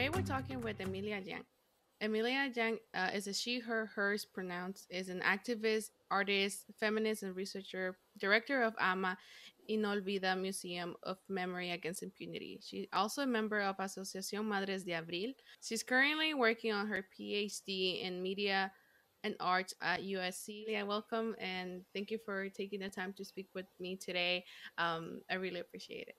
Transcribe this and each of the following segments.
Today we're talking with Emilia Yang. Emilia Yang is a she, her, hers pronounced, is an activist, artist, feminist, and researcher, director of AMA NO OLVIDA Museum of Memory Against Impunity. She's also a member of Asociación Madres de Abril. She's currently working on her PhD in media and arts at USC. Yeah, welcome and thank you for taking the time to speak with me today. I really appreciate it.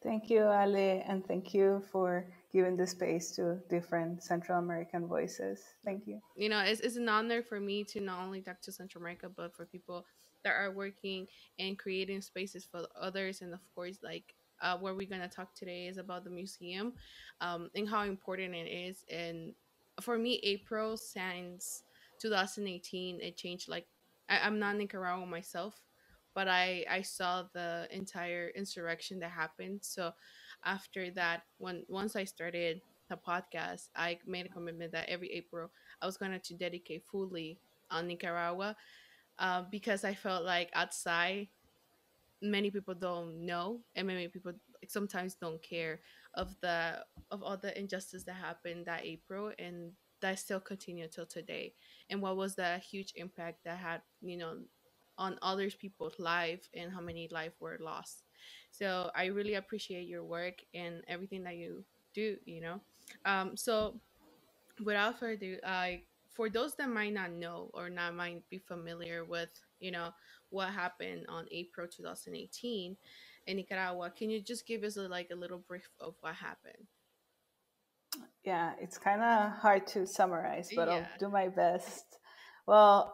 Thank you, Ale, and thank you for giving the space to different Central American voices. Thank you. It's an honor for me to not only talk to Central America, but for people that are working and creating spaces for others. And of course, like what we're going to talk today is about the museum and how important it is. And for me, April since 2018, it changed. Like, I'm not Nicaraguan myself, but I saw the entire insurrection that happened. So after that, once I started the podcast, I made a commitment that every April I was going to dedicate fully on Nicaragua because I felt like outside many people don't know and many people sometimes don't care of the of all the injustice that happened that April and that still continue till today, and what was the huge impact that had on others people's life and how many lives were lost. So I really appreciate your work and everything that you do. So without further ado, for those that might not know or not might be familiar with, what happened on April 2018 in Nicaragua, can you just give us a little brief of what happened? Yeah, it's kind of hard to summarize, but I'll Yeah. do my best. Well,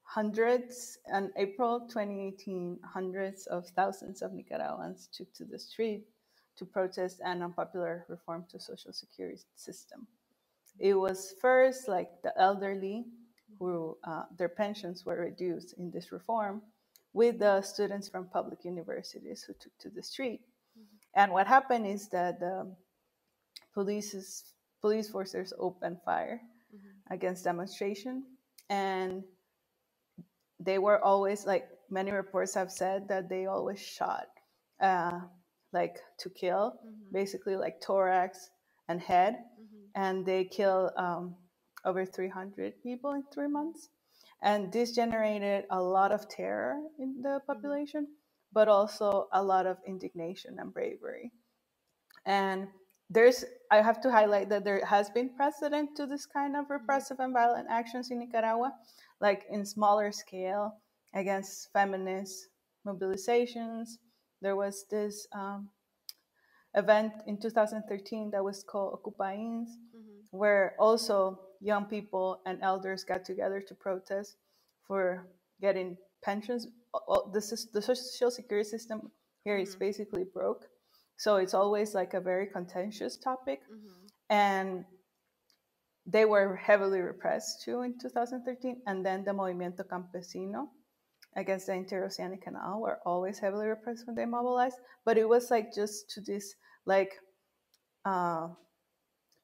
hundreds on April 2018, hundreds of thousands of Nicaraguans took to the street to protest an unpopular reform to social security system. It was first like the elderly who their pensions were reduced in this reform, with the students from public universities who took to the street. Mhm. And what happened is that the police's police forces opened fire Mhm. against demonstration, and they were always like many reports have said that they always shot uh, like to kill, Mhm. basically like thorax and head, Mhm. and they killed over 300 people in 3 months, and this generated a lot of terror in the Mhm. population, but also a lot of indignation and bravery. And I have to highlight that there has been precedent to this kind of Mhm. repressive and violent actions in Nicaragua, like in smaller scale against feminist mobilizations. There was this event in 2013 that was called Ocupains, Mhm. where also young people and elders got together to protest for getting pensions. The social security system here is Mhm. basically broke. So it's always like a very contentious topic. Mhm. And they were heavily repressed too in 2013. And then the Movimiento Campesino against the Interoceanic Canal were always heavily repressed when they mobilized. But it was like just to this like uh,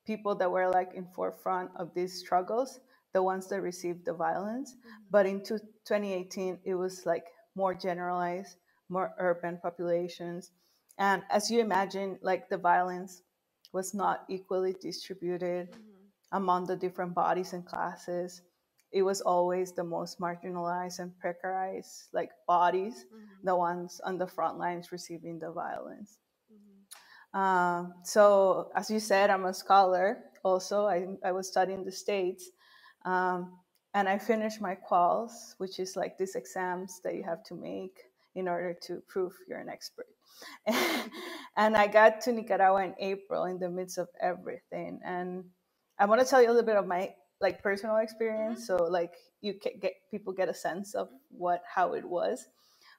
people that were like in forefront of these struggles, the ones that received the violence. Mhm. But in 2018, it was like more generalized, more urban populations. And as you imagine, like the violence was not equally distributed Mhm. among the different bodies and classes. It was always the most marginalized and precarized like bodies, Mhm. the ones on the front lines receiving the violence. Mhm. So, as you said, I'm a scholar also. I was studying the States. Um, and I finished my quals, which is like these exams that you have to make in order to prove you're an expert. And I got to Nicaragua in April in the midst of everything. And I want to tell you a little bit of my like personal experience. So like you can get people get a sense of how it was.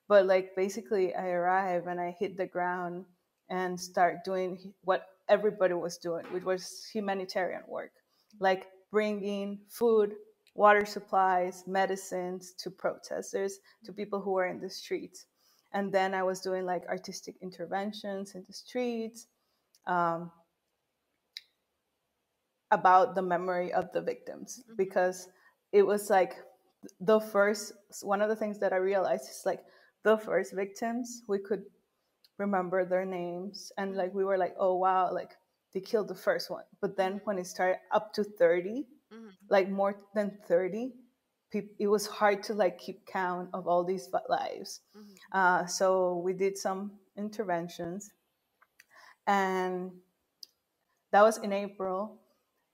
But like basically I arrived and I hit the ground and start doing what everybody was doing, which was humanitarian work, like bringing food, water supplies, medicines to protesters, to people who were in the streets. And then I was doing like artistic interventions in the streets um, about the memory of the victims, Mhm. because it was like the first, one of the things that I realized is like the first victims we could remember their names, and like Mhm. we were like, oh wow, like they killed the first one. But then when it started up to 30, Mhm. like more than 30, it was hard to like keep count of all these lives. Mhm. So we did some interventions, and that was in April.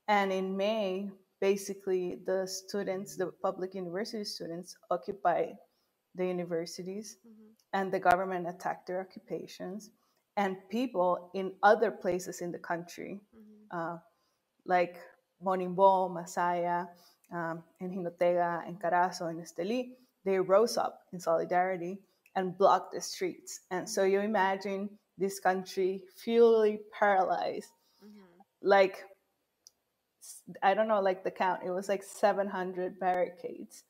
And in May, basically the students, the public university students, occupied the universities, Mhm. and the government attacked their occupations. And people in other places in the country, Mhm. uh, like Monimbo, Masaya, and Jinotega, and Carazo, and Esteli, they rose up in solidarity and blocked the streets. And so Mhm. you imagine this country fully paralyzed, Mhm. like, I don't know, like the count, it was like 700 barricades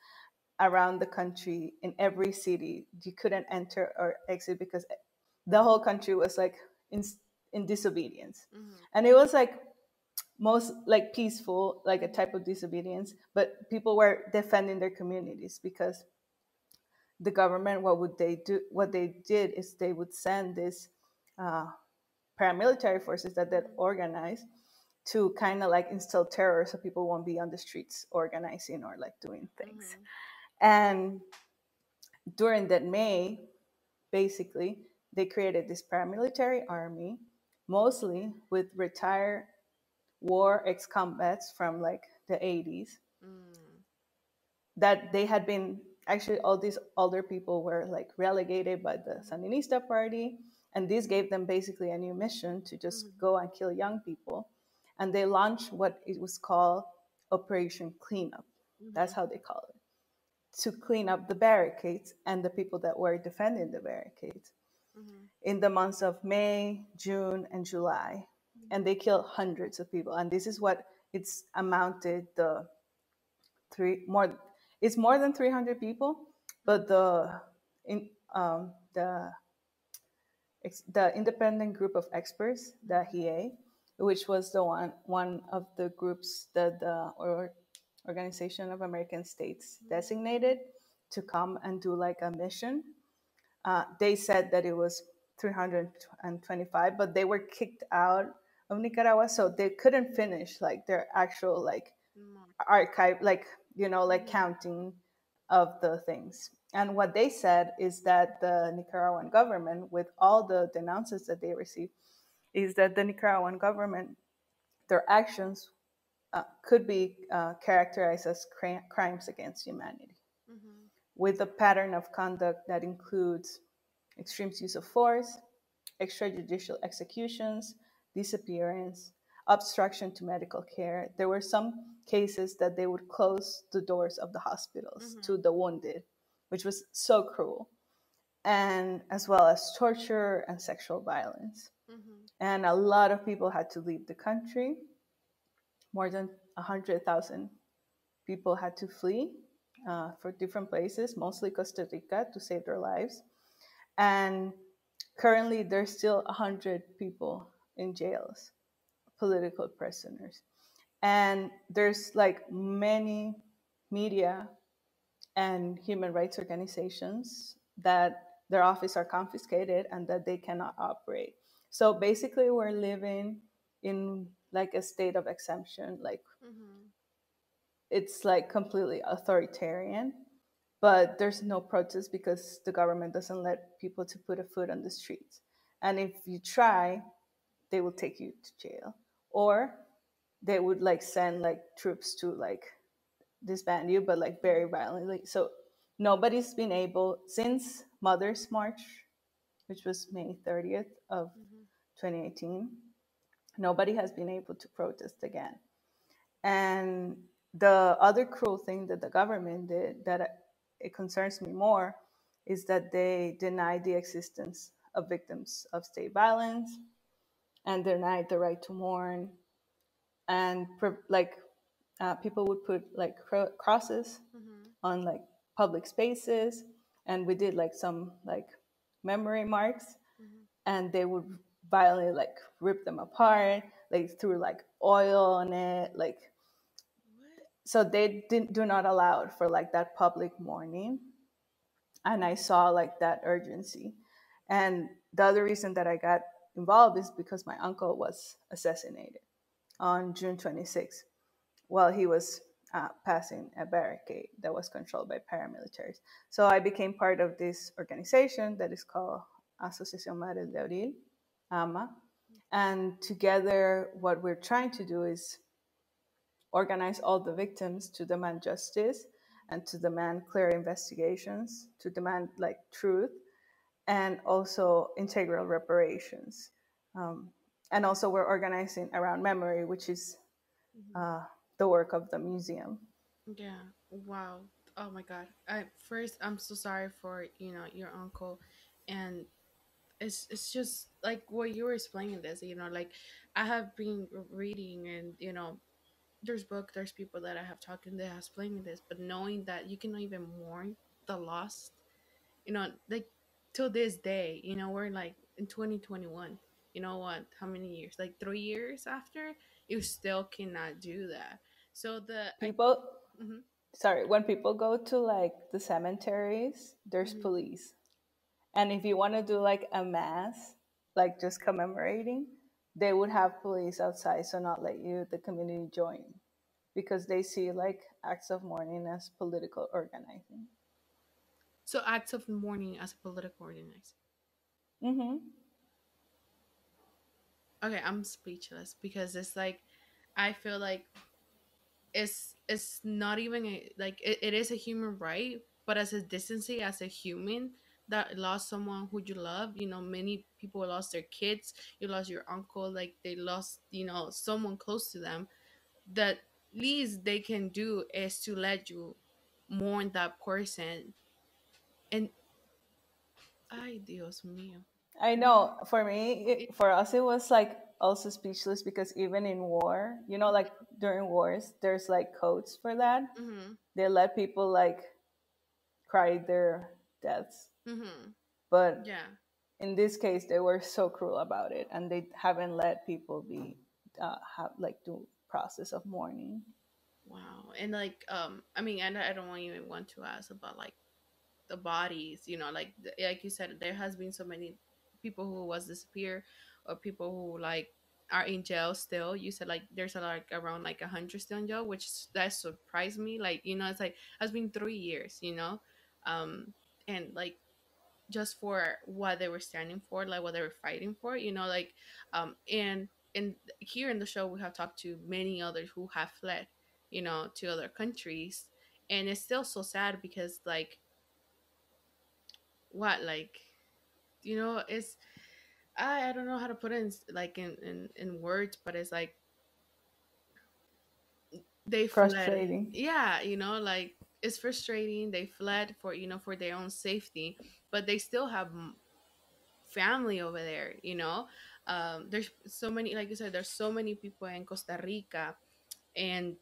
around the country in every city. You couldn't enter or exit because the whole country was like in, in disobedience. Mhm. And it was like most like peaceful, like a Mhm. type of disobedience, but people were defending their communities because the government, what would they do? What they did is they would send this uh, paramilitary forces that they Mhm. organized to kind of like instill terror so people won't be on the streets organizing or like doing things. Mhm. And during that May, basically, they created this paramilitary army, mostly with retired war ex-combats from like the 80s, Mhm. that they had been, actually all these older people were like relegated by the Mhm. Sandinista party, and this gave them basically a new mission to just Mhm. go and kill young people. And they launched what it was called Operation Cleanup. That's Mhm. how they call it, to clean up the barricades and the people that were defending the barricades Mhm. in the months of May, June, and July. And they killed hundreds of people. And this is what it's amounted the three more. It's more than 300 people, but Mhm. in the independent group of experts, the Mhm. HIE, which was the one of the groups that the Organization of American States Mhm. designated to come and do like a mission. They said that it was 325, but they were kicked out of Nicaragua, so they couldn't finish like their actual like Mhm. archive, like like Mhm. counting of the things. And what they said is that the Nicaraguan government, with all the denounces that they received, is that the Nicaraguan government, their actions could be characterized as crimes against humanity, Mhm. with a pattern of conduct that includes extreme use of force, extrajudicial executions, disappearance, obstruction to medical care. There were some cases that they would close the doors of the hospitals Mhm. to the wounded, which was so cruel, and as well as torture and sexual violence. Mhm. And a lot of people had to leave the country. More than 100,000 people had to flee for different places, mostly Costa Rica, to save their lives. And currently, there's still 100 people in jails, political prisoners. And there's like many media and human rights organizations that their office are confiscated and that they cannot operate. So basically, we're living in like a state of exemption. Like Mhm. it's like completely authoritarian, but there's no protest because the government doesn't let people to put a foot on the streets. And if you try, they will take you to jail, or they would like send like troops to like disband you, but like very violently. So nobody's been able since Mother's March, which was May 30th of Mhm. 2018. Nobody has been able to protest again. And the other cruel thing that the government did that it concerns me more is that they denied the existence of victims of state violence and denied the right to mourn, and like people would put like crosses Mhm. on like public spaces, and we did like some like memory marks, Mhm. and they would violently like rip them apart, like threw like oil on it, like, What? so they do not allow it for like that public mourning. And I saw like that urgency, And the other reason that I got involved is because my uncle was assassinated on June 26th while he was passing a barricade that was controlled by paramilitaries. So I became part of this organization that is called Asociación Madres de Abril, AMA. And together, what we're trying to do is organize all the victims to demand justice and to demand clear investigations, to demand like truth, and also integral reparations. Um, and also, we're organizing around memory, which is Mhm. uh, the work of the museum. Yeah. Wow. Oh my God. I'm so sorry for your uncle, and it's just like what you were explaining this. Like I have been reading, and there's people that I have talked to that have explaining this, but knowing that you cannot even mourn the lost, like till this day, we're like in 2021. You know what? How many years? Like 3 years after, you still cannot do that. So People, mhm, sorry, when people go to like the cemeteries, there's mhm. police. And if you want to do like a mass, like just commemorating, they would have police outside, so not let you, the community, join because they see like acts of mourning as political organizing. So acts of mourning as a political organizer. Mm-hmm. Okay, I'm speechless because it's like I feel like it's not even like it is a human right, but as a decency as a human that lost someone who you love, many people lost their kids, you lost your uncle, like they lost someone close to them. The least they can do is to let you mourn that person. And ay Dios mío. I know. For me, It, for us, it was like also speechless because even in war, like during wars, there's like codes for that. mm-hmm, They let people like cry their deaths, mm-hmm, but yeah. in this case, they were so cruel about it, and they haven't let people be have like do process of mourning. Wow. And like I mean, I don't even want to ask about like the bodies, like you said, there has been so many people who was disappear, or people who like are in jail still. You said like there's like around like 100 still in jail, which that surprised me. Like it's like has been 3 years, um and like just for what they were standing for, like what they were fighting for, like and here in the show we have talked to many others who have fled, to other countries. And it's still so sad because like what like it's I don't know how to put it in like in words, but it's like they fled. Frustrating. Yeah, like it's frustrating. They fled for for their own safety, but they still have family over there. There's so many, like you said, there's so many people in Costa Rica, and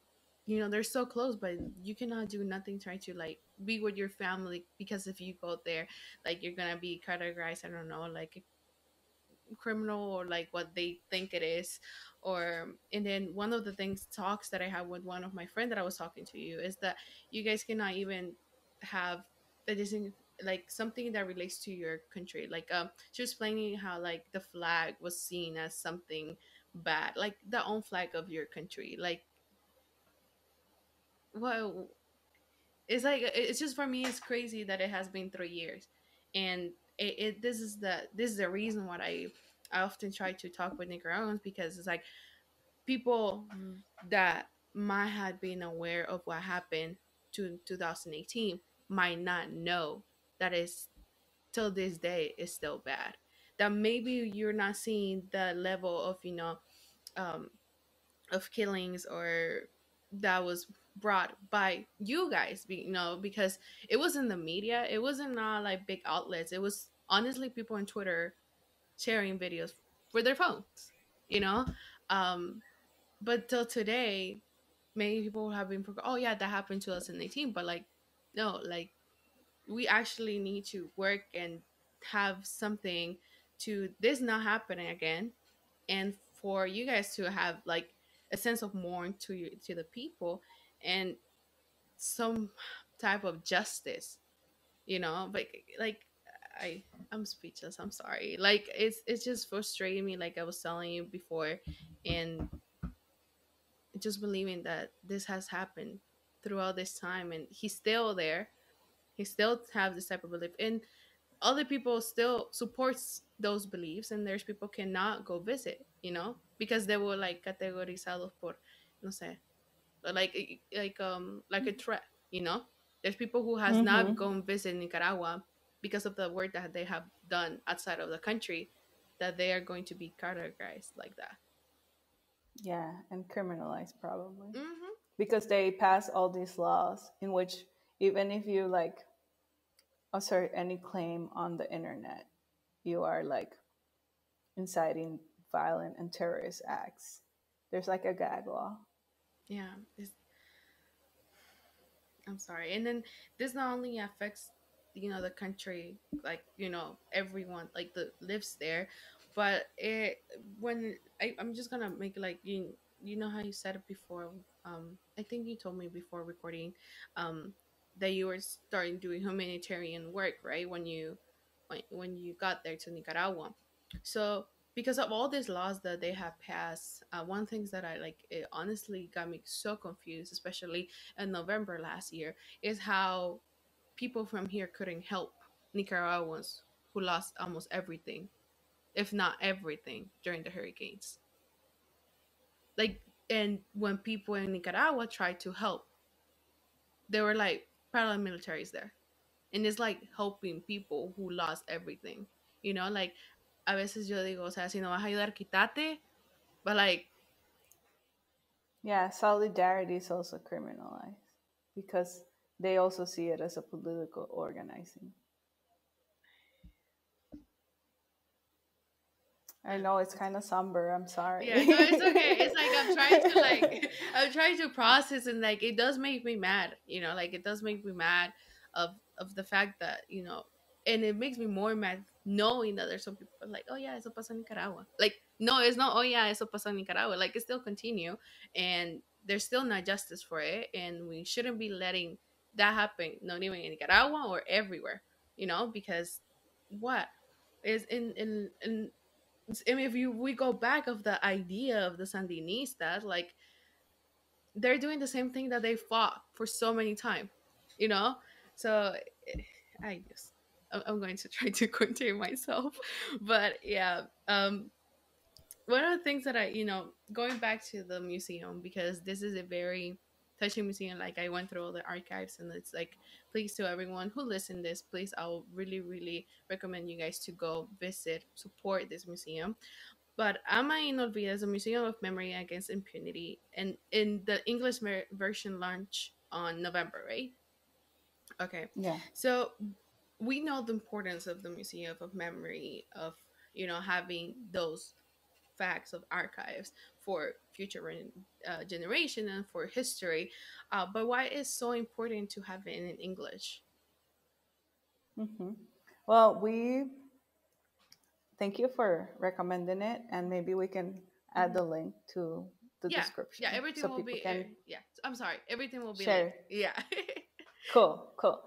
they're so close, but you cannot do nothing trying to like be with your family, because if you go there, like you're gonna be categorized, I don't know, like criminal, or like what they think it is. Or and then one of the things talks that I had with one of my friend that I was talking to you is that you guys cannot even have that isn't like something that relates to your country. Like she was explaining how like the flag was seen as something bad, like the own flag of your country. Like well, it's like it's just, for me it's crazy that it has been 3 years. And this is the reason why I often try to talk with Nicaraguans, because it's like people that might have been aware of what happened to 2018 might not know that is till this day is still bad. That maybe you're not seeing the level of um of killings or that was brought by you guys, because it was in the media, it wasn't not like big outlets, it was honestly people on Twitter sharing videos for their phones, you know um but till today many people have been oh yeah, that happened to us in 18, but like no, like we actually need to work and have something to this not happening again, and for you guys to have like a sense of mourn to you, to the people, and some type of justice, but like I I'm speechless. I'm sorry. Like it's just frustrating me, like I was telling you before, and just believing that this has happened throughout this time, and he's still there. He still have this type of belief, and other people still supports those beliefs, and there's people cannot go visit, because they were like categorizados por, no sé, like a threat. There's people who has not Mm-hmm. gone visit Nicaragua because of the work that they have done outside of the country, that they are going to be categorized like that. Yeah, and criminalized probably Hmm. because they pass all these laws in which even if you like assert any claim on the internet, you are like inciting violent and terrorist acts. There's like a gag law. Yeah, I'm sorry. And then this not only affects, the country, like, everyone like that lives there, but I'm just gonna make, like, you know how you said it before. I think you told me before recording, um, that you were starting doing humanitarian work, right? When you got there to Nicaragua. So because of all these laws that they have passed, one things that I like, it honestly got me so confused, especially in November last year, is how people from here couldn't help Nicaraguans who lost almost everything, if not everything, during the hurricanes. Like, and when people in Nicaragua tried to help, there were like paramilitaries there, and it's like helping people who lost everything. Like, a veces yo digo, o sea, si no vas a ayudar, quítate, but like, Yeah, solidarity is also criminalized because they also see it as a political organizing. I know it's kind of somber. I'm yeah, no, it's sorry. okay. It's like I'm trying to, like, I'm trying to process, and like it does make me mad. Like it does make me mad of the fact that, and it makes me more mad knowing that there's some people like, oh yeah, eso pasa en Nicaragua. Like, no, it's not. Oh yeah, eso pasa en Nicaragua. Like, it still continue, and there's still not justice for it, and we shouldn't be letting that happen. Not even in Nicaragua or everywhere. Because what is in I mean, if we go back of the idea of the Sandinistas, like, they're doing the same thing that they fought for so many time, you know. So I just I'm going to try to contain myself, but yeah. One of the things that going back to the museum, because this is a very touching museum. Like, I went through all the archives, and it's like, please, to everyone who listened this, please, I'll really really recommend you guys to go visit, support this museum. But Ama in Olvida is a museum of memory against impunity, and in the English version launch on November, right? Okay, Yeah. so we know the importance of the museum of memory, of having those facts of archives for future generation and for history. But why is so important to have it in English? Hmm. Well, we thank you for recommending it, and maybe we can add Hmm. the link to the Yeah, yeah. description Everything so will people be. can Yeah, I'm sorry. Everything will be linked. share. Yeah. Cool, cool.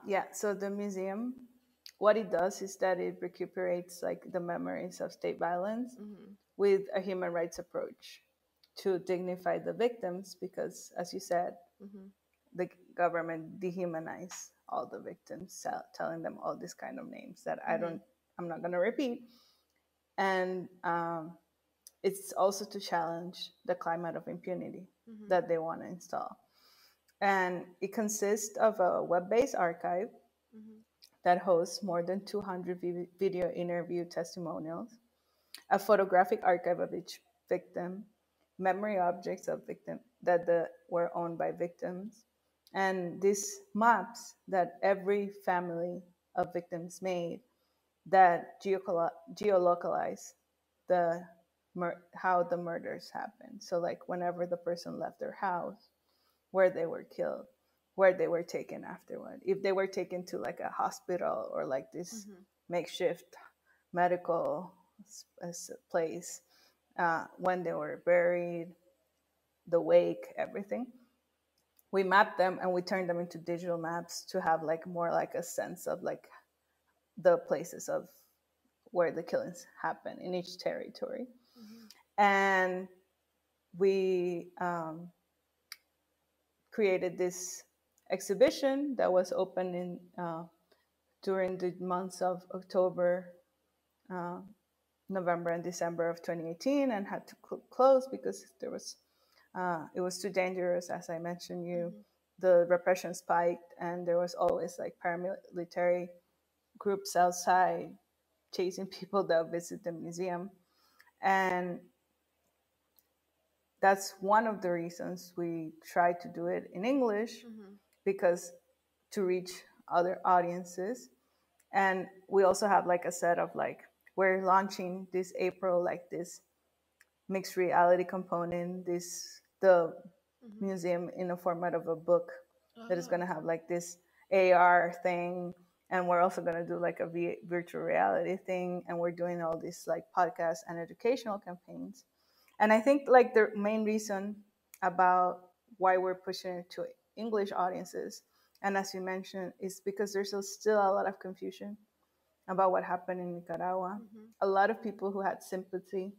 Yeah, so the museum, what it does is that it recuperates like the memories of state violence Hmm. with a human rights approach to dignify the victims because, as you said, Hmm. the government dehumanize all the victims, telling them all these kind of names that Hmm. I'm not going to repeat. And it's also to challenge the climate of impunity Hmm. that they want to install. And it consists of a web based archive Hmm. that hosts more than 200 video interview testimonials, a photographic archive of each victim, memory objects of victim were owned by victims, and these maps that every family of victims made that geolocalize the how the murders happened. So like whenever the person left their house, where they were killed, where they were taken afterward, if they were taken to like a hospital or like this Hmm. makeshift medical place, when they were buried, the wake, everything. We mapped them and we turned them into digital maps to have like more like a sense of like the places of where the killings happen in each territory. Mhm. And we created this exhibition that was open in during the months of October, uh, November, and December of 2018, and had to close because there was it was too dangerous. As I mentioned, you Mhm. the repression spiked, and there was always like paramilitary groups outside chasing people that visit the museum, and that's one of the reasons we try to do it in English, Mhm. because to reach other audiences. And we also have like a set of like, we're launching this April like this mixed reality component, this the Mhm. museum in the format of a book that is Oh, going to have okay. like this AR thing, and we're also going to do like a virtual reality thing, and we're doing all these like podcasts and educational campaigns. And I think like the main reason about why we're pushing it to English audiences, and as you mentioned, is because there's still a lot of confusion about what happened in Nicaragua. Mhm. A lot of people who had sympathy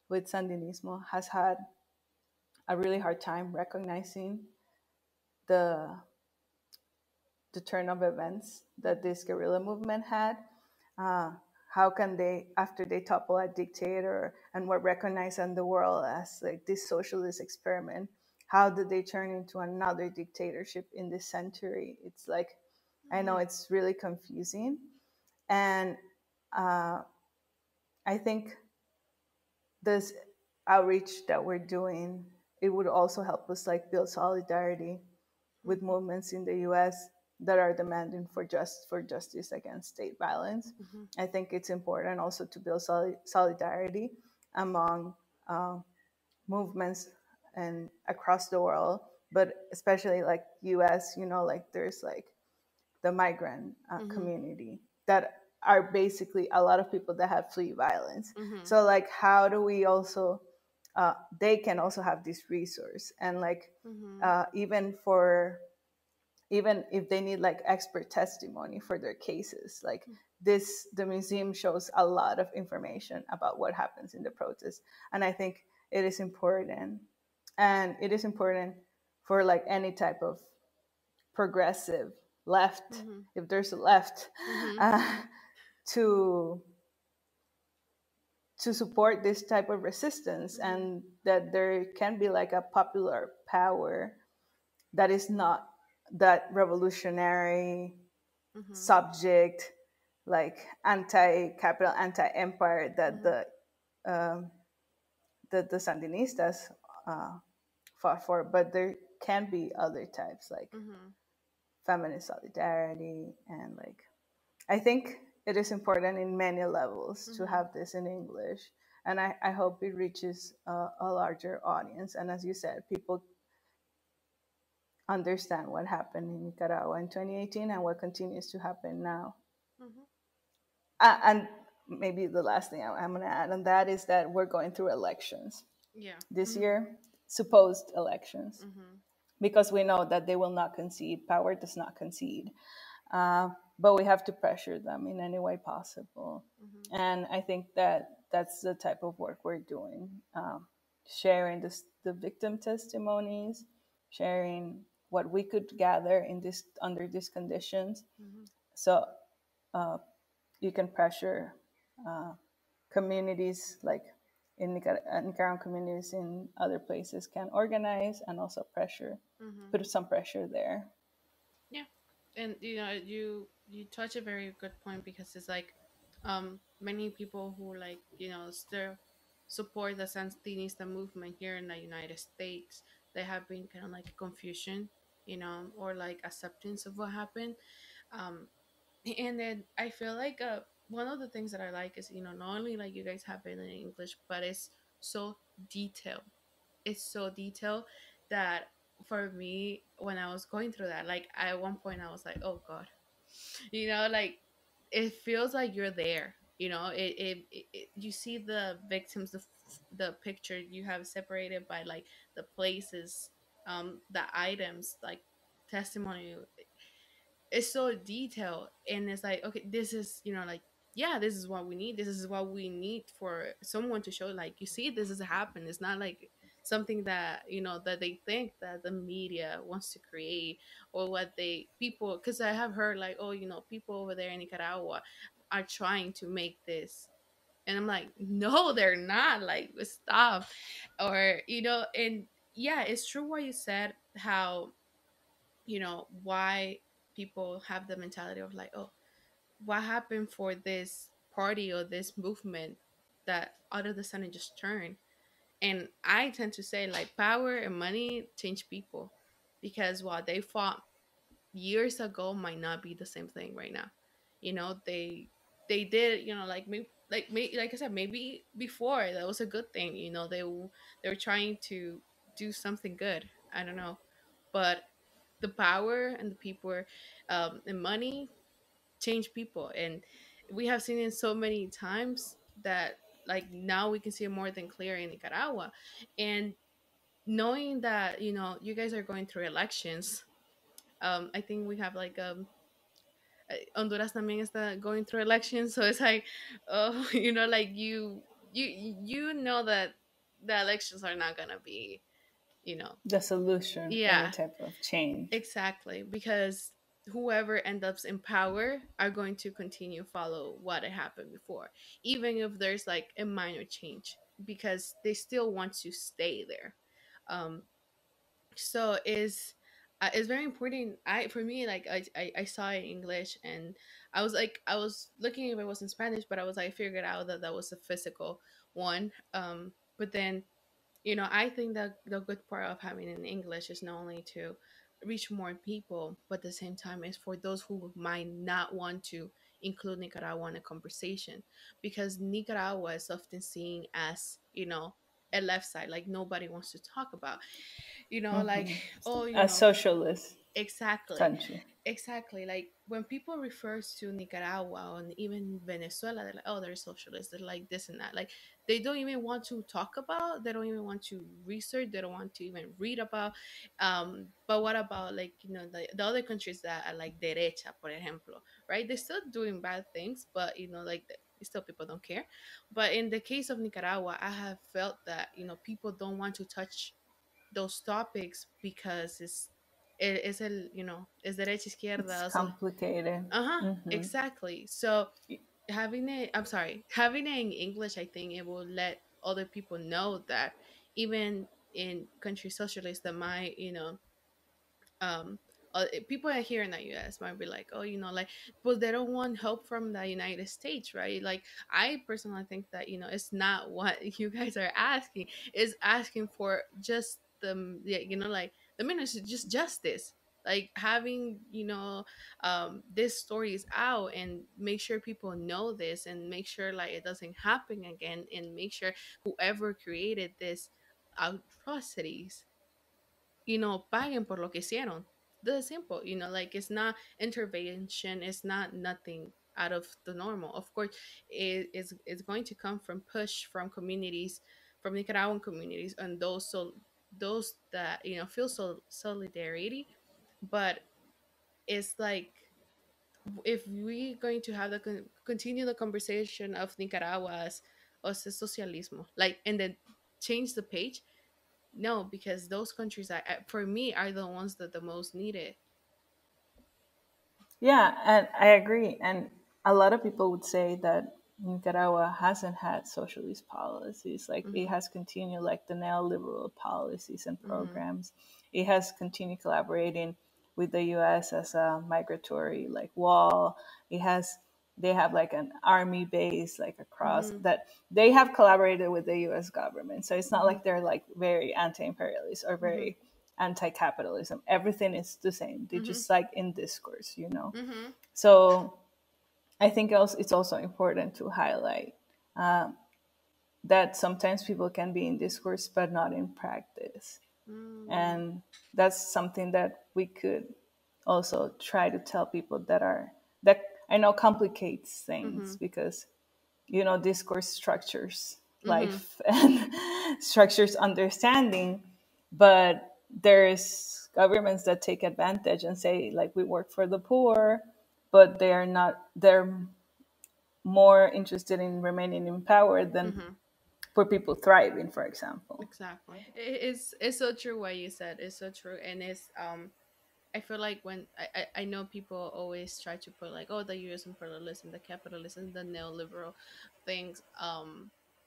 with Sandinismo has had a really hard time recognizing the the turn of events that Mhm. this guerrilla movement had. Uh, how can they, after they topple a dictator and were recognized in the world as like this socialist experiment, how did they turn into another dictatorship in this century? It's like, I know Mhm. it's really confusing. And uh, I think this outreach that we're doing, it would also help us like build solidarity with Mhm. movements in the US that are demanding for justice against state violence. Mhm. I think it's important also to build solidarity among uh, movements and across the world, but especially like US, you know, like there's like the migrant Mhm. community that are basically a lot of people that have flee violence. Mhm. So like, how do we also they can also have this resource, and like Mhm. even if they need like expert testimony for their cases, like this the museum shows a lot of information about what happens in the protest. And I think it is important, and it is important for like any type of progressive left, Mhm. if there's a left, Mhm. uh, to to support this type of resistance, Mhm. and that there can be like a popular power that is not that revolutionary Mhm. subject, like anti-capital, anti-empire that Mhm. um, the Sandinistas uh, fought for. But there can be other types, like Mhm. feminist solidarity, and like I think it is important in many levels to Mhm. have this in English. And I hope it reaches a larger audience. And as you said, people understand what happened in Nicaragua in 2018 and what continues to happen now. Mhm. And maybe the last thing I'm going to add on that is that we're going through elections Yeah. this Mhm. year, supposed elections, Mhm. because we know that they will not concede. Power does not concede. But we have to pressure them in any way possible. Mhm. And I think that that's the type of work we're doing, sharing the victim testimonies, sharing what we could gather in this under these conditions. Mhm. So uh, you can pressure uh, communities like in Nicaraguan communities in other places can organize, and also pressure, Mhm. put some pressure there. Yeah, and you touch a very good point because it's like, many people who like still support the Sandinista movement here in the United States, they have been kind of like confusion, or like acceptance of what happened. Um, and then I feel like one of the things that I like is not only like you guys have it in English, but it's so detailed. It's so detailed that for me, when I was going through that, like at one point I was like, oh god, like it feels like you're there. You see the victims, the picture you have separated by like the places, the items, like testimony. it's so detailed, and it's like, okay, this is, like, yeah, this is what we need. This is what we need for someone to show, like, you see, this has happened. It's not like something that, that they think that the media wants to create, or what they people, because I have heard like, oh, people over there in Nicaragua are trying to make this, and I'm like, no, they're not, like, stop. Or, and yeah, it's true what you said, how, why people have the mentality of like, oh, what happened for this party or this movement that out of the sudden just turned. And I tend to say, like, power and money change people, because what they fought years ago might not be the same thing right now. They did, like, like I said, maybe before that was a good thing. They were trying to do something good. I don't know, but the power and the people, and money change people, and we have seen it so many times that, like, now we can see it more than clear in Nicaragua. And knowing that, you guys are going through elections, I think we have like, Honduras también está going through elections, so it's like, oh, like, you know that the elections are not gonna be, you know The solution, any yeah, type of change. exactly, because whoever ends up in power are going to continue follow what had happened before, even if there's like a minor change, because they still want to stay there. Um, so it's very important. For me, like, I saw it in English, and I was looking if it was in Spanish, but I was like, figured out that that was a physical one. But then, I think that the good part of having it in English is not only to reach more people, but at the same time is for those who might not want to include Nicaragua in a conversation, because Nicaragua is often seen as, a left side, like nobody wants to talk about, like, Hmm. oh, A socialist exactly. country. Exactly. Like, when people refers to Nicaragua and even Venezuela, they're like, oh, they're socialists. They're like this and that. Like, they don't even want to talk about. They don't even want to research. They don't want to even read about. But what about, like, the other countries that are like derecha, por ejemplo, right? They're still doing bad things, but like, still people don't care. But in the case of Nicaragua, I have felt that, people don't want to touch those topics because es el, es derecha It's izquierda, so, complicated. uh-huh, Hmm. exactly. So having it in English, I think it will let other people know that even in countries socialists that might, um people here in the US might be like, oh, like, but they don't want help from the United States, right? Like, I personally think that, it's not what you guys are asking. Is asking for just the, yeah, like, the ministry, just justice, like having, this stories out, and make sure people know this, and make sure, like, it doesn't happen again, and make sure whoever created this atrocities, paguen por lo que hicieron. That's simple, like, it's not intervention, it's not nothing out of the normal. Of course, it's going to come from push from communities, from Nicaraguan communities, and those that, feel solidarity. But it's like, if we're going to have continue the conversation of Nicaragua's as socialismo, like, and then change the page, no, because those countries are, for me, are the ones that the most need it. Yeah, and I agree. And a lot of people would say that Nicaragua hasn't had socialist policies. Like it Mhm. has continued like the neoliberal policies and Mhm. programs. It has continued collaborating with the US as a migratory like wall. It has they have like an army base like across Mhm. that they have collaborated with the US government. So it's not Mhm. like they're like very anti-imperialist or Mhm. very anti-capitalism. Everything is the same. They're Mhm. just like in discourse. Mhm. So I think also it's also important to highlight that sometimes people can be in discourse but not in practice, Mm. and that's something that we could also try to tell people that I know complicates things Mhm. because discourse structures Mhm. life and structures understanding, but there is governments that take advantage and say like we work for the poor, but they are not. They're more interested in remaining in power than Mm-hmm. for people thriving, for example. Exactly. It's so true what you said. It's so true, and it's I feel like when I know people always try to put like, oh, the US imperialism, the capitalism, the neoliberal things,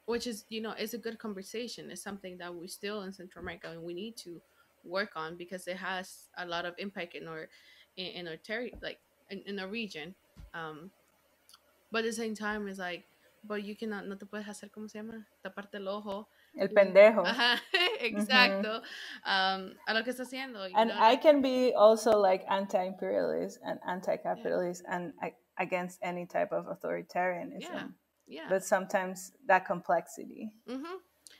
which is, you know, it's a good conversation. It's something that we still in Central America and we need to work on because it has a lot of impact in our like in our region. Um, but at the same time, it's like, but you cannot, no te puedes hacer, ¿cómo se llama? Taparte el ojo. El Y, pendejo. ajá, Hmm. exacto. A lo que está haciendo, you And know, I like, can be also like anti-imperialist and yeah, anti-capitalist and against any type of yeah, authoritarianism. yeah. But sometimes that complexity Mm-hmm.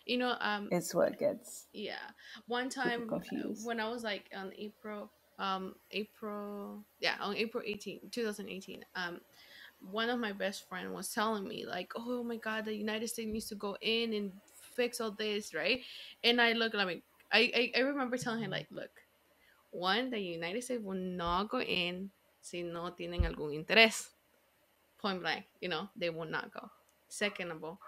You know, is what gets yeah. One people time confused. when I was like on yeah, on April 18th, 2018, one of my best friend was telling me like, oh my God, the United States needs to go in and fix all this, right? And I look like, I remember telling him like, look, one, the United States will not go in si no tienen algún interés. Point blank, you know, they will not go. Second of all,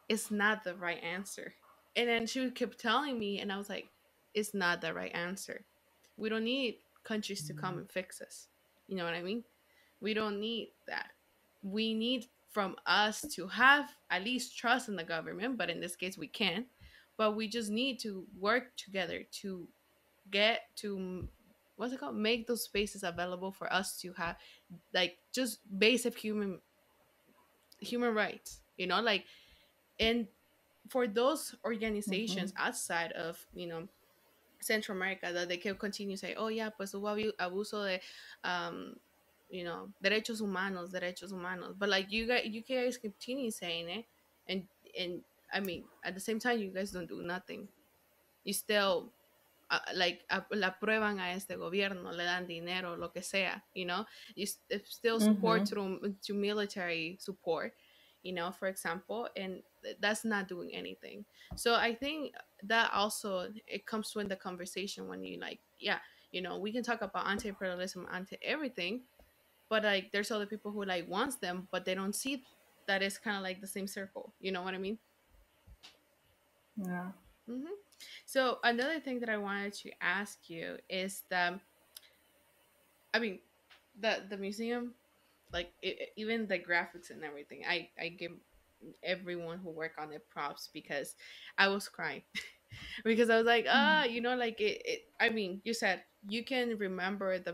it's not the right answer. And then she kept telling me, and I was like, it's not the right answer. We don't need countries to come and fix us. You know what I mean? We don't need that. We need from us to have at least trust in the government, but in this case, we can. But we just need to work together to get to what's it called? Make those spaces available for us to have like just basic human rights. You know, like and for those Hmm. organizations outside of, you know, Central America, that they can continue to say, oh yeah, pues hubo abuso de um you know, derechos humanos, but like you guys continue saying it, and and I mean at the same time you guys don't do nothing. You still like la prueban a este gobierno, le dan dinero, lo que sea, you know, still support Hmm. to military support, you know, for example, and that's not doing anything. So I think that also it comes to in the conversation when you like, yeah, you know, we can talk about anti-imperialism, anti everything, but like there's other people who like wants them, but they don't see that it's kind of like the same circle. You know what I mean? Yeah. hmm So another thing that I wanted to ask you is that I mean, the museum, like even the graphics and everything, I give everyone who work on it props because I was crying because I was like, you know, like I mean, you said you can remember the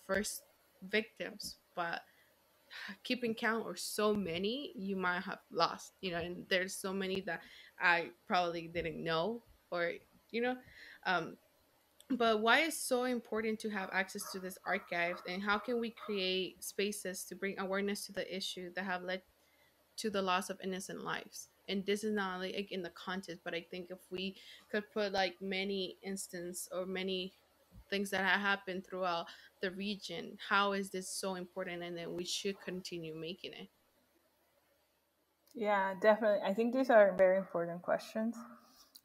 first victims, but keeping count or so many you might have lost, you know, and there's so many that I probably didn't know or you know, um but why is so important to have access to this archives, and how can we create spaces to bring awareness to the issue that have led to the loss of innocent lives? And this is not only like in the content, but I think if we could put like many instances or many things that have happened throughout the region, how is this so important, and then we should continue making it. Yeah, definitely. I think these are very important questions.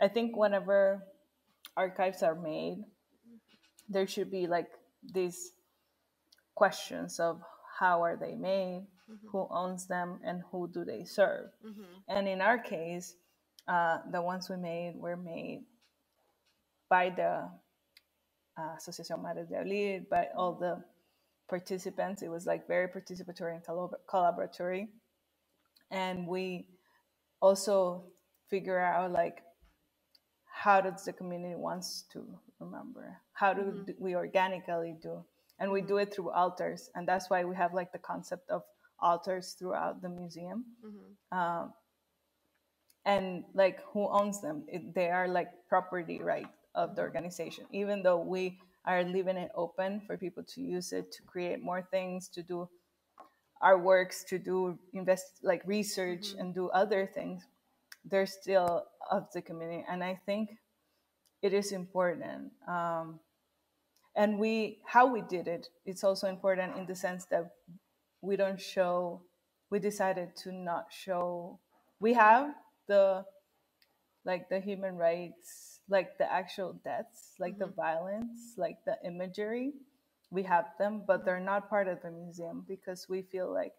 I think whenever archives are made, there should be like these questions of how are they made, Mm-hmm. who owns them, and who do they serve. Mm-hmm. And in our case, the ones we made were made by the Asociación Madres de Abril, by all the participants. It was like very participatory and collaboratory. And we also figure out like how does the community wants to remember, how do Mm-hmm. we organically do, and we do Mm-hmm. it through altars, and that's why we have like the concept of altars throughout the museum. Mm-hmm. um, and like who owns them, they are like property right of the Mm-hmm. organization, even though we are leaving it open for people to use it to create more things, to do our works, to do invest like research Mm-hmm. and do other things. They're still of the community, and I think it is important. And we how we did it, it's also important in the sense that we don't show, we decided to not show, we have the like the human rights like the actual deaths, like the Mhm. violence, like the imagery, we have them, but Mhm. they're not part of the museum because we feel like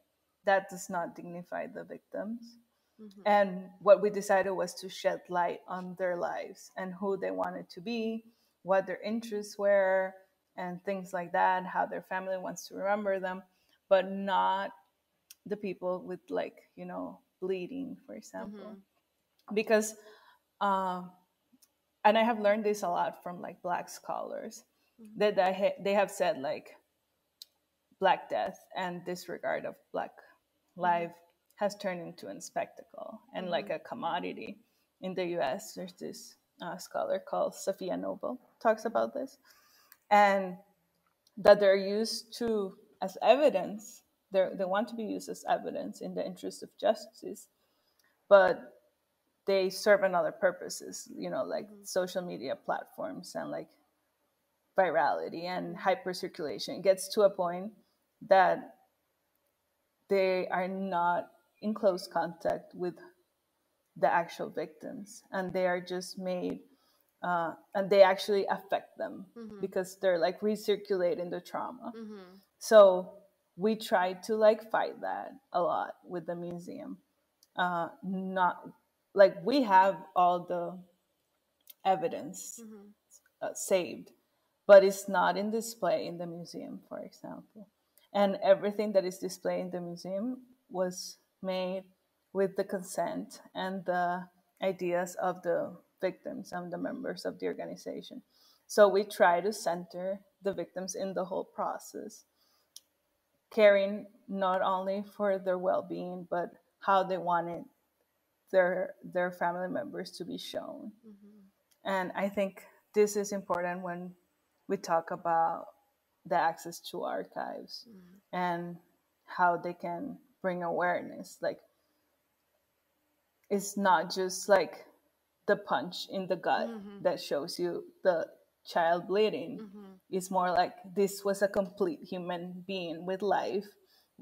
that does not dignify the victims. Mhm. And what we decided was to shed light on their lives and who they wanted to be, what their interests were, and things like that, how their family wants to remember them, but not the people with, like, bleeding, for example. Mhm. Because, um, and I have learned this a lot from like Black scholars, Mhm. that they have said like Black death and disregard of Black Mhm. life has turned into a spectacle and like Mhm. a commodity. In the US, there's this scholar called Sophia Noble talks Mhm. about this, and that they're used to as evidence. They Mhm. want to be used as evidence in the interest of justice, but they serve another purposes, like Mhm. social media platforms and like virality and Mhm. hypercirculation. It gets to a point that they are not in close contact with the actual victims, and they are just made, and they actually affect them Mhm. because they're like recirculating the trauma. Mhm. So we try to like fight that a lot with the museum. Not like we have all the evidence Mhm. saved, but it's not in display in the museum, for example. And everything that is displayed in the museum was made with the consent and the ideas of the victims and the Mhm. members of the organization. So we try to center the victims in the whole process, caring not only for their well-being, but how they wanted their family members to be shown. Mhm. And I think this is important when we talk about the access to archives Mhm. and how they can bring awareness. Like, it's not just like the punch in the gut Mhm. that shows you the child bleeding. Mhm. It's more like this was a complete human being with life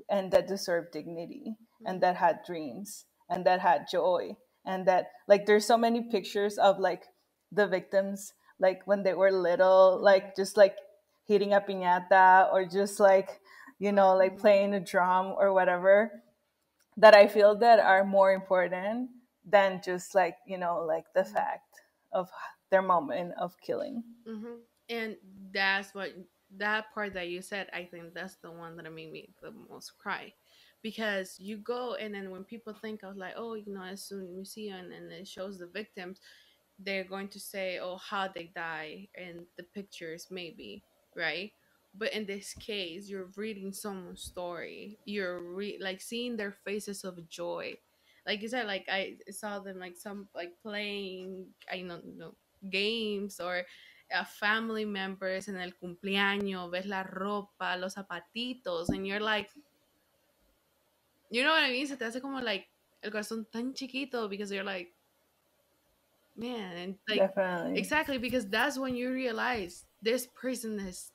and that deserved dignity and Mhm. that had dreams and that had joy. And that, like, there's so many pictures of like the victims, like when they were little, Mhm. like just like hitting a piñata or just like, like Mhm. playing a drum or whatever, that I feel that are more important than just like, like the Mhm. fact of their moment of killing. Mhm. And that's what that part that you said. I think that's the one that made me the most cry, because you go and then when people think of like, oh, it's a museum and it shows the victims, they're going to say, oh, how they die and the pictures maybe, right? But in this case, you're reading someone's story. You're like seeing their faces of joy. Like you said, like I saw them like some like playing, I don't know, games or family members en el cumpleaños, ves la ropa, los zapatitos, and you're like, you know what I mean? Se te hace como like el corazón tan chiquito because you're like, man, and like Definitely. exactly because that's when you realize this person has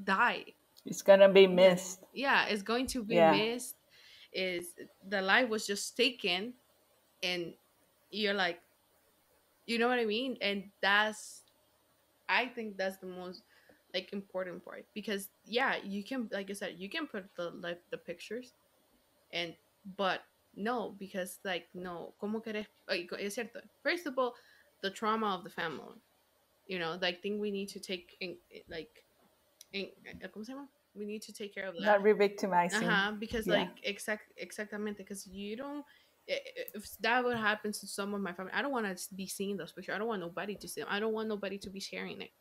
died. It's gonna be Yeah, missed. yeah, it's going to be Yeah, missed. Is the life was just taken, and you're like, you know what I mean? And that's, I think that's the most like important part because yeah, you can, like I said, you can put the like the pictures and but no, because like no, como querés, like, es cierto. First of all, the trauma of the family, like thing we need to take in, like in, ¿cómo se llama? We need to take care of that. not re-victimizing. Because Yeah, like exactamente, because you don't, if that would happen to some of my family, I don't want to be seeing those pictures. I don't want nobody to see them. I don't want nobody to be sharing it,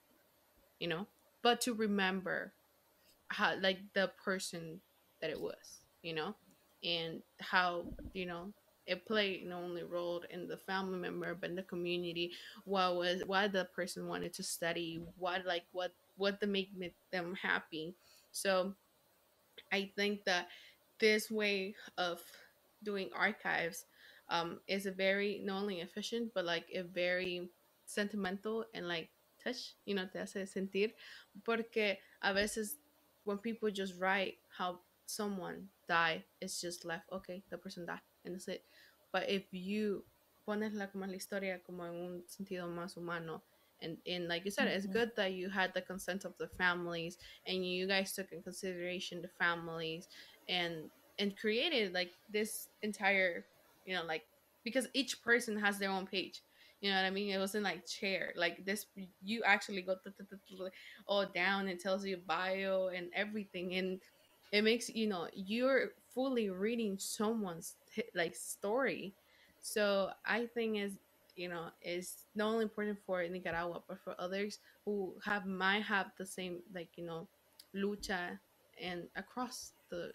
you know but to remember how, like, the person that it was, and how, it played not only role in the family member but in the community. Why the person wanted to study, what to make them happy. So I think that this way of doing archives is a very not only efficient but like a very sentimental and like touch, te hace sentir, porque a veces when people just write how someone died, it's just left, okay, the person died and that's it. But if you pones como la historia como en un sentido más humano. And like you said, it's Mhm. good that you had the consent of the families and you guys took in consideration the families and created like this entire, like, because each person has their own page. You know what I mean? It wasn't like chair like this. You actually go all down and tells you bio and everything, and it makes you're fully reading someone's like story. So I think is not only important for Nicaragua but for others who might have the same, like, lucha and across the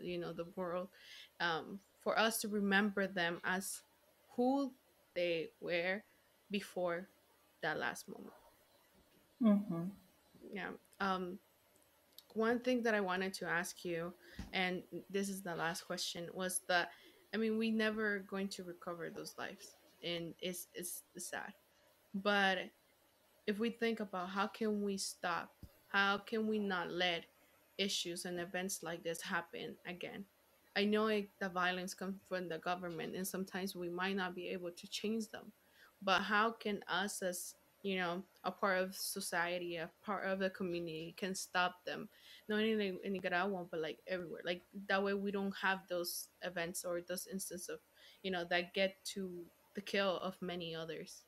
world, for us to remember them as who they were before that last moment. Mhm. Yeah. One thing that I wanted to ask you, and this is the last question, was that, I mean, we never going to recover those lives, and it's sad. But if we think about how can we stop, how can we not let issues and events like this happen again? I know the violence comes from the government, and sometimes we might not be able to change them. But how can us, as a part of society, a part of the community, can stop them? Not only in Nicaragua, but like everywhere. Like that way, we don't have those events or those instances of that get to the kill of many others.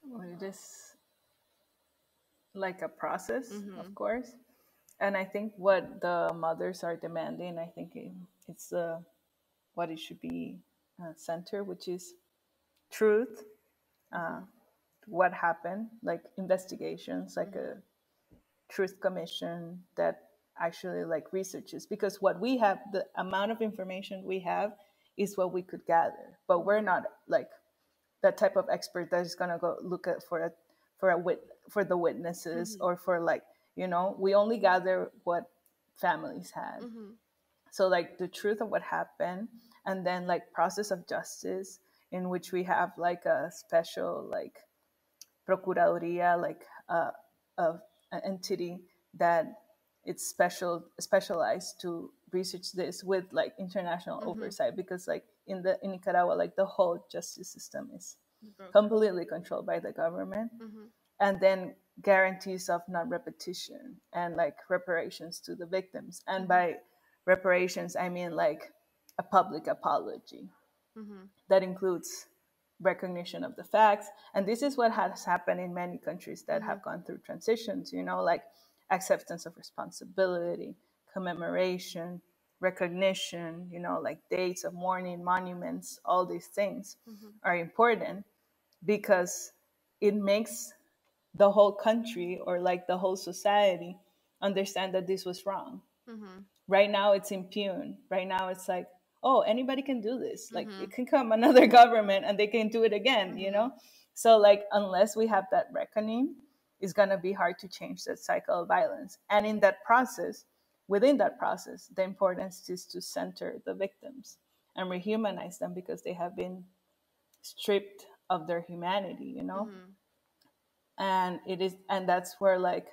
Well, it is like a process, of Mm-hmm. course. And I think what the mothers are demanding, I think it's what it should be center, which is truth, uh, Mm-hmm. what happened, like investigations, like Mm-hmm. a truth commission that actually like researches. Because what we have, the amount of information we have, is what we could gather. But we're not like that type of expert that is gonna go look at for the witnesses Mm-hmm. or for like we only gather what families had. Mm-hmm. So like the truth of what happened, and then like process of justice, in which we have like a special like procuraduría, like of an entity that it's specialized to research this with like international Mm-hmm. oversight, because like in Nicaragua, like the whole justice system is Broken. completely controlled by the government. Mm-hmm. And then guarantees of non-repetition and like reparations to the victims. And Mm-hmm. by reparations, I mean like a public apology Mm-hmm. that includes recognition of the facts. And this is what has happened in many countries that Mm-hmm. have gone through transitions, like acceptance of responsibility, commemoration, recognition, like dates of mourning, monuments, all these things Mm-hmm. are important because it makes the whole country or like the whole society understand that this was wrong. Mm-hmm. Right now it's impune. Right now it's like, oh, anybody can do this. Like Mm-hmm. it can come another government and they can do it again. So like unless we have that reckoning, it's gonna be hard to change that cycle of violence. And in that process, within that process, the importance is to center the victims and rehumanize them because they have been stripped of their humanity. Mm-hmm. And that's where like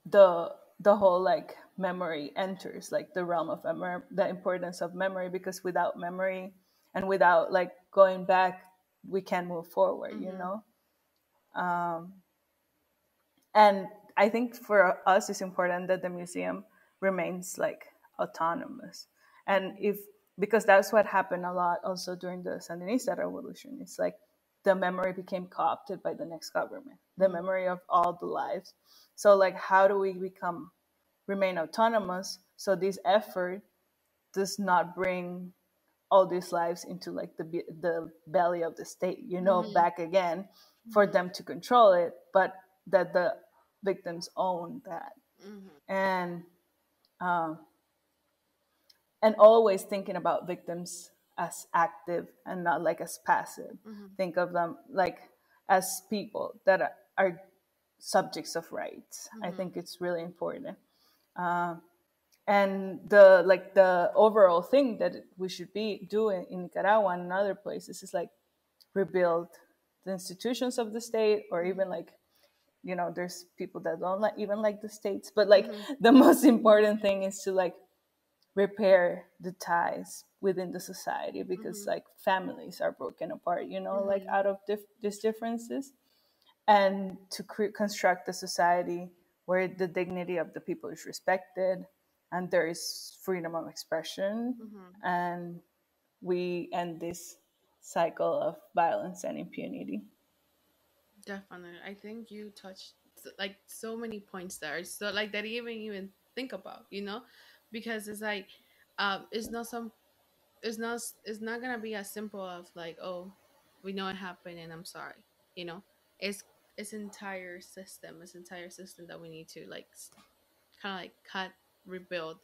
the whole like memory enters, like the realm of memory, the importance of memory, because without memory and without like going back, we can't move forward, Mm-hmm. um, and I think for us it's important that the museum remains like autonomous. And if because that's what happened a lot also during the Sandinista revolution, it's like the memory became co-opted by the next government, the Mm-hmm. memory of all the lives. So like how do we remain autonomous so this effort does not bring all these lives into like the belly of the state, Mm-hmm. back again for Mm-hmm. them to control it, but that the victims own that. Mm-hmm. And um, and always thinking about victims as active and not like as passive. Mm-hmm. Think of them like as people that are subjects of rights. I Mm-hmm. think it's really important. Um, and the overall thing that we should be doing in Nicaragua and other places is like rebuild the institutions of the state, or even like there's people that don't like even like the states, but like Mm-hmm. the most important thing is to like repair the ties within the society, because Mhm. like families are broken apart, like Mhm. out of these differences, and to construct a society where the dignity of the people is respected and there is freedom of expression, Mhm. and we end this cycle of violence and impunity. Definitely. I think you touched like so many points there. So like that you even think about, because it's like it's not some it's not gonna be as simple of like, oh, we know it happened and I'm sorry. You know, it's it's entire system that we need to like kind of like cut, rebuild,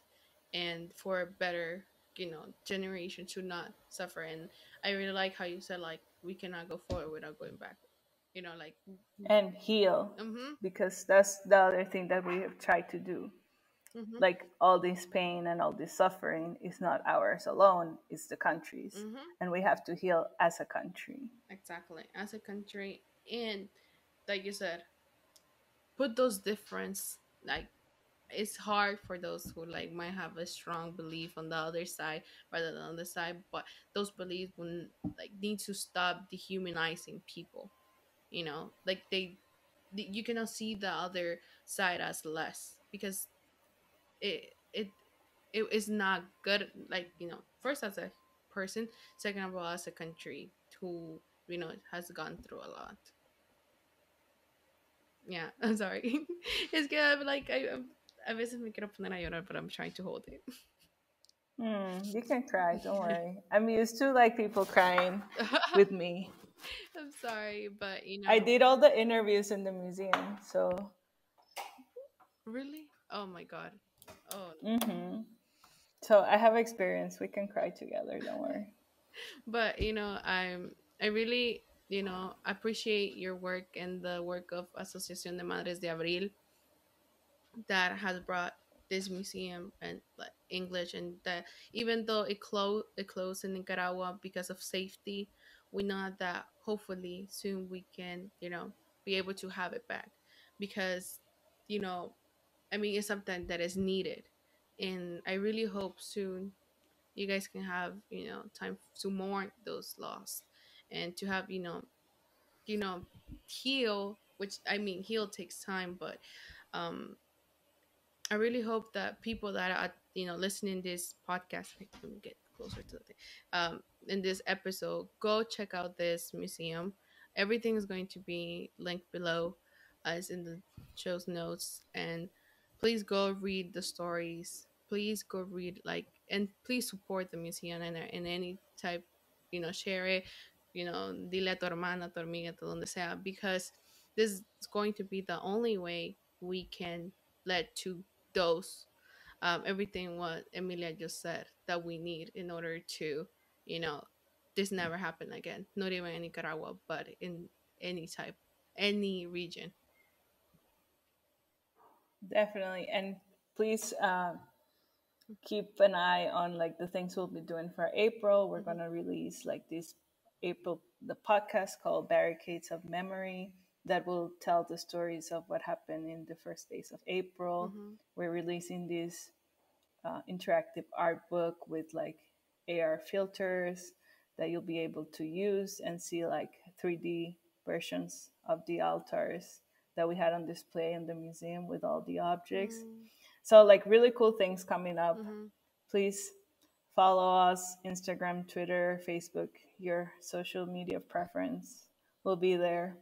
and for a better generation to not suffer. And I really like how you said like we cannot go forward without going back. Like And heal, mhm, because that's the other thing that we have tried to do. mhm, Like all this pain and all this suffering is not ours alone, it's the country's, mhm. and we have to heal as a country. Exactly. As a country, and like you said, put those difference like it's hard for those who like might have a strong belief on the other side rather than on the side, but those beliefs will like need to stop dehumanizing people. Like you cannot see the other side as less because it it it is not good. Like first as a person, second of all as a country who has gone through a lot. Yeah, I'm sorry. It's good. Like a veces me quiero poner a llorar, but I'm trying to hold it. You can cry, don't worry. I'm used to like people crying with me. I'm sorry, but I did all the interviews in the museum, so really. Oh my god. Oh, hmm so I have experience. We can cry together, don't worry. but I really appreciate your work and the work of Asociación de Madres de Abril that has brought this museum and like English, and that even though it closed in Nicaragua because of safety, we know that hopefully soon we can be able to have it back because you know I mean it's something that is needed, and I really hope soon you guys can have time to mourn those loss and to have you know heal, which I mean heal takes time, but um I really hope that people that are listening this podcast, like, let me get closer to the thing, in this episode, go check out this museum. Everything is going to be linked below, as in the show's notes, and please go read the stories. Please go read and please support the museum in any type, share it, dile a tu hermana, tu amiga, to donde sea, because this is going to be the only way we can let to those everything what Emilia just said that we need in order to, you know, this never happen again. Not even in Nicaragua, but in any type, any region. Definitely. And please keep an eye on like the things we'll be doing for April. We're Mm-hmm. gonna release like this April the podcast called Barricades of Memory that will tell the stories of what happened in the first days of April. Mm-hmm. We're releasing this interactive art book with like AR filters that you'll be able to use and see like 3D versions of the altars that we had on display in the museum with all the objects. So like really cool things coming up. Mm-hmm. Please follow us Instagram, Twitter, Facebook, your social media preference. We'll be there.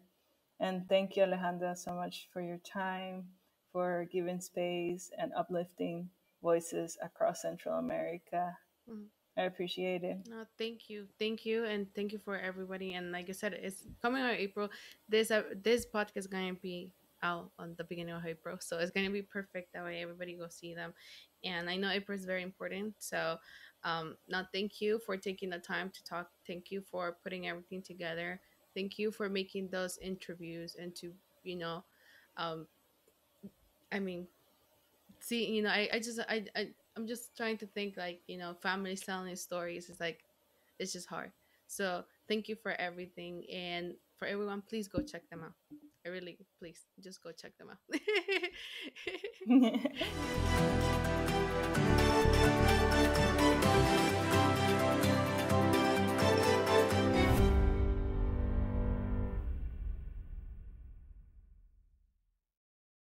And thank you, Alejandra, so much for your time, for giving space and uplifting voices across Central America. Mm-hmm. I appreciate it. No, thank you, and thank you for everybody. And like I said, it's coming out April. This podcast is gonna be out on the beginning of April, so it's gonna be perfect. That way, everybody go see them. And I know April is very important, so now thank you for taking the time to talk. Thank you for putting everything together. Thank you for making those interviews and to you know, um, I mean, see, I'm just trying to think like families telling stories is like it's just hard. So thank you for everything, and for everyone, please go check them out. I really, please, just go check them out.